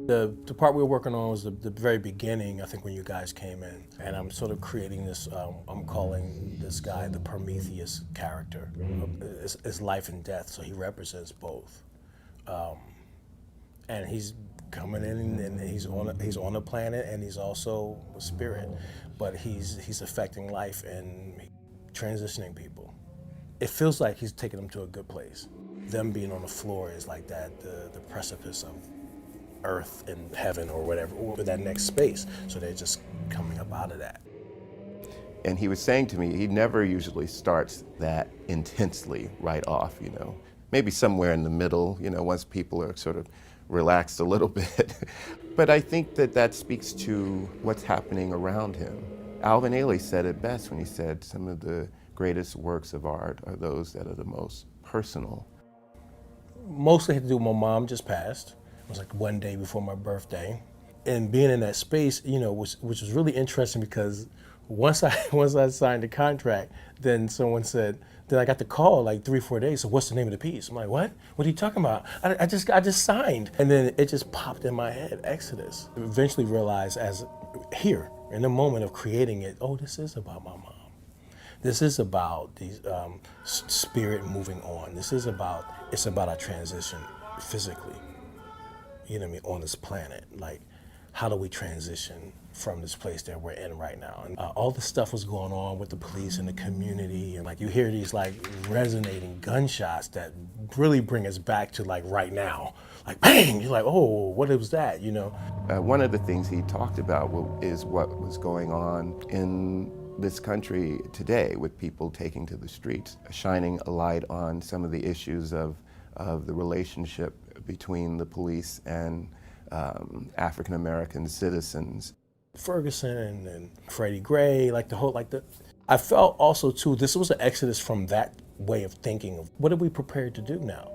The part we were working on was the very beginning, I think, when you guys came in. And I'm sort of creating this, I'm calling this guy the Prometheus character. It's life and death, so he represents both. And he's coming in and he's on a planet, and he's also a spirit, but he's affecting life and transitioning people. It feels like he's taking them to a good place. Them being on the floor is like the precipice of earth and heaven or whatever, or that next space. So they're just coming up out of that. And he was saying to me, he never usually starts that intensely right off, Maybe somewhere in the middle, once people are sort of relaxed a little bit. But I think that speaks to what's happening around him. Alvin Ailey said it best when he said some of the greatest works of art are those that are the most personal. Mostly had to do with my mom just passed. It was like one day before my birthday. And being in that space, which was really interesting, because once I signed the contract, then someone said, then I got the call like 3-4 days. So what's the name of the piece? I'm like, what? What are you talking about? I just signed. And then it just popped in my head, Exodus. Eventually realized, as here in the moment of creating it, oh, this is about my mom. This is about the spirit moving on. It's about our transition physically, on this planet. Like, how do we transition from this place that we're in right now? And all the stuff was going on with the police and the community, and like you hear these like resonating gunshots that really bring us back to like right now. Like bang, you're like, oh, what was that, One of the things he talked about is what was going on in this country today, with people taking to the streets, shining a light on some of the issues of the relationship between the police and African American citizens. Ferguson and Freddie Gray, I felt also too, this was an exodus from that way of thinking of what are we prepared to do now?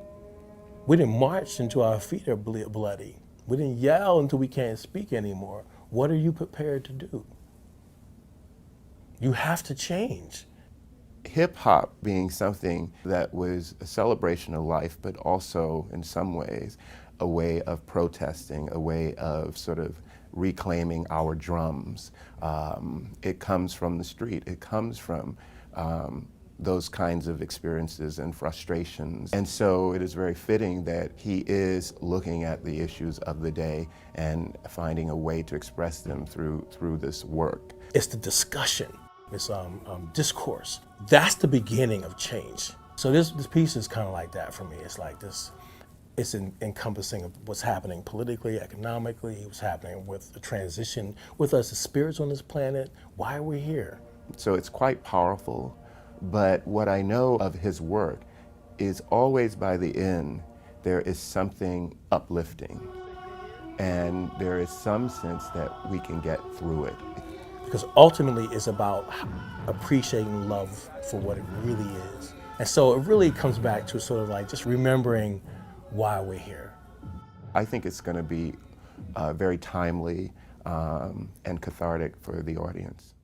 We didn't march until our feet are bloody. We didn't yell until we can't speak anymore. What are you prepared to do? You have to change. Hip hop being something that was a celebration of life, but also in some ways a way of protesting, a way of sort of reclaiming our drums. It comes from the street. It comes from those kinds of experiences and frustrations. And so it is very fitting that he is looking at the issues of the day and finding a way to express them through this work. It's the discussion, it's discourse. That's the beginning of change. So this piece is kind of like that for me. It's like this, it's encompassing of what's happening politically, economically, what's happening with the transition with us as spirits on this planet. Why are we here? So it's quite powerful, but what I know of his work is always by the end, there is something uplifting, and there is some sense that we can get through it. Because ultimately it's about appreciating love for what it really is. And so it really comes back to sort of like just remembering why we're here. I think it's going to be very timely and cathartic for the audience.